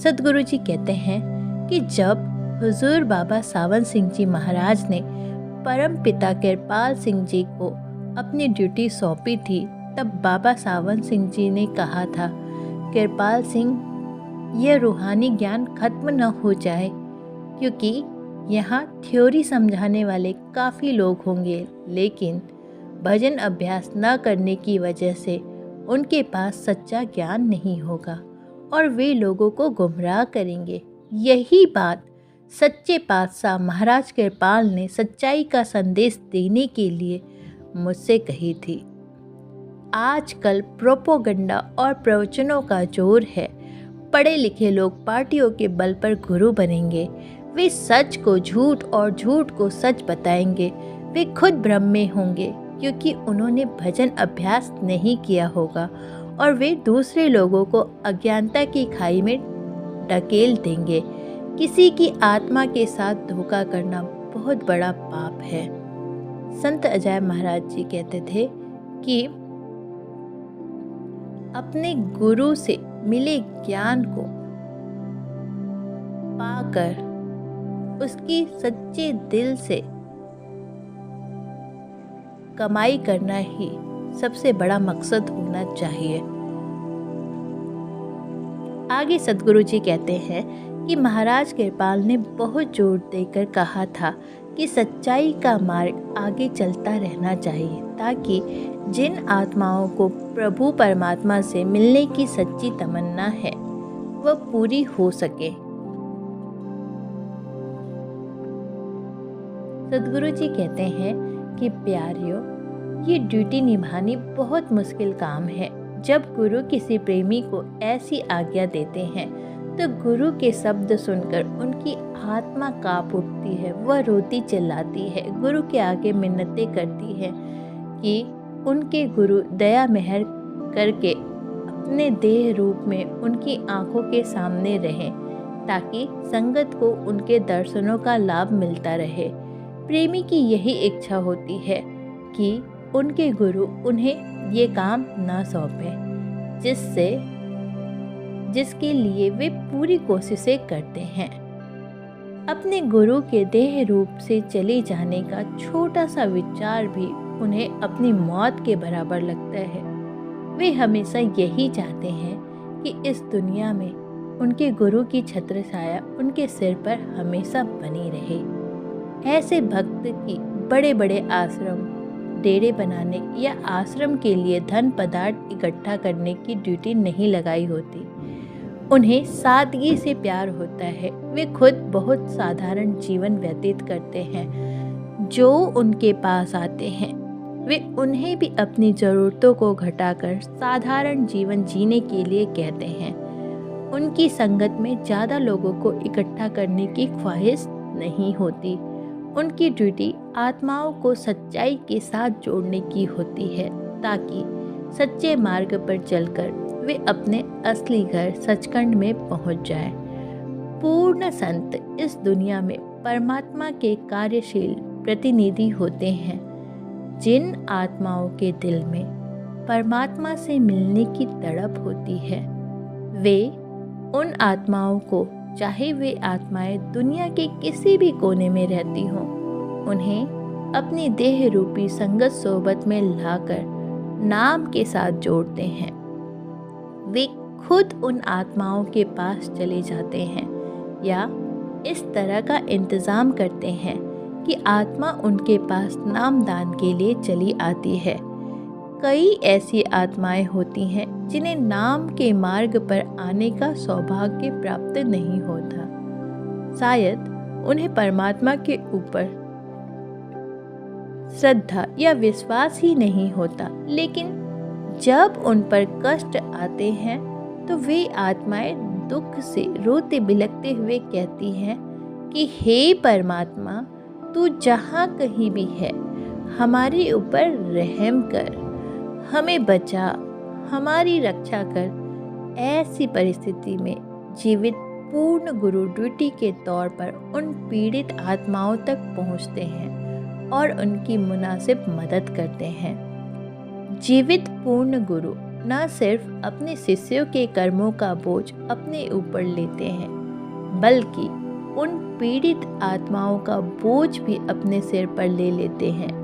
सद्गुरु जी कहते हैं कि जब हुजूर बाबा सावन सिंह जी महाराज ने परम पिता कृपाल सिंह जी को अपनी ड्यूटी सौंपी थी, तब बाबा सावन सिंह जी ने कहा था, कृपाल सिंह, यह रूहानी ज्ञान खत्म न हो जाए, क्योंकि यहाँ थ्योरी समझाने वाले काफ़ी लोग होंगे, लेकिन भजन अभ्यास न करने की वजह से उनके पास सच्चा ज्ञान नहीं होगा और वे लोगों को गुमराह करेंगे। यही बात सच्चे पातशाह महाराज कृपाल ने सच्चाई का संदेश देने के लिए मुझसे कही थी। आजकल प्रोपोगंडा और प्रवचनों का जोर है। पढ़े लिखे लोग पार्टियों के बल पर गुरु बनेंगे। वे सच को झूठ और झूठ को सच बताएंगे। वे खुद भ्रम में होंगे क्योंकि उन्होंने भजन अभ्यास नहीं किया होगा और वे दूसरे लोगों को अज्ञानता की खाई में ढकेल देंगे। किसी की आत्मा के साथ धोखा करना बहुत बड़ा पाप है। संत अजय महाराज जी कहते थे कि अपने गुरु से मिले ज्ञान को पाकर उसकी सच्चे दिल से कमाई करना ही सबसे बड़ा मकसद होना चाहिए। आगे सद्गुरु जी कहते हैं कि महाराज कृपाल ने बहुत जोर देकर कहा था कि सच्चाई का मार्ग आगे चलता रहना चाहिए, ताकि जिन आत्माओं को प्रभु परमात्मा से मिलने की सच्ची तमन्ना है वह पूरी हो सके। सद्गुरु जी कहते हैं कि प्यारियों, ये ड्यूटी निभानी बहुत मुश्किल काम है। जब गुरु किसी प्रेमी को ऐसी आज्ञा देते हैं तो गुरु के शब्द सुनकर उनकी आत्मा कांप उठती है। वह रोती चिल्लाती है, गुरु के आगे मिन्नतें करती है कि उनके गुरु दया मेहर करके अपने देह रूप में उनकी आंखों के सामने रहें, ताकि संगत को उनके दर्शनों का लाभ मिलता रहे। प्रेमी की यही इच्छा होती है कि उनके गुरु उन्हें ये काम न सौंपें, जिसके लिए वे पूरी कोशिशें करते हैं। अपने गुरु के देह रूप से चले जाने का छोटा सा विचार भी उन्हें अपनी मौत के बराबर लगता है। वे हमेशा यही चाहते हैं कि इस दुनिया में उनके गुरु की छत्र छाया उनके सिर पर हमेशा बनी रहे। ऐसे भक्त की बड़े बड़े आश्रम, डेरे बनाने या आश्रम के लिए धन पदार्थ इकट्ठा करने की ड्यूटी नहीं लगाई होती। उन्हें सादगी से प्यार होता है। वे खुद बहुत साधारण जीवन व्यतीत करते हैं। जो उनके पास आते हैं वे उन्हें भी अपनी ज़रूरतों को घटाकर साधारण जीवन जीने के लिए कहते हैं। उनकी संगत में ज़्यादा लोगों को इकट्ठा करने की ख्वाहिश नहीं होती। उनकी ड्यूटी आत्माओं को सच्चाई के साथ जोड़ने की होती है, ताकि सच्चे मार्ग पर चलकर वे अपने असली घर सचखंड में पहुंच जाएं। पूर्ण संत इस दुनिया में परमात्मा के कार्यशील प्रतिनिधि होते हैं। जिन आत्माओं के दिल में परमात्मा से मिलने की तड़प होती है, वे उन आत्माओं को, चाहे वे आत्माएं दुनिया के किसी भी कोने में रहती हों, उन्हें अपनी देह रूपी संगत सोबत में लाकर नाम के साथ जोड़ते हैं। वे खुद उन आत्माओं के पास चले जाते हैं या इस तरह का इंतज़ाम करते हैं कि आत्मा उनके पास नामदान के लिए चली आती है। कई ऐसी आत्माएं होती हैं जिन्हें नाम के मार्ग पर आने का सौभाग्य प्राप्त नहीं होता। शायद उन्हें परमात्मा के ऊपर श्रद्धा या विश्वास ही नहीं होता, लेकिन जब उन पर कष्ट आते हैं तो वे आत्माएं दुख से रोते बिलखते हुए कहती हैं कि हे परमात्मा, तू जहाँ कहीं भी है हमारे ऊपर रहम कर, हमें बचा, हमारी रक्षा कर। ऐसी परिस्थिति में जीवित पूर्ण गुरु ड्यूटी के तौर पर उन पीड़ित आत्माओं तक पहुंचते हैं और उनकी मुनासिब मदद करते हैं। जीवित पूर्ण गुरु न सिर्फ अपने शिष्यों के कर्मों का बोझ अपने ऊपर लेते हैं, बल्कि उन पीड़ित आत्माओं का बोझ भी अपने सिर पर ले लेते हैं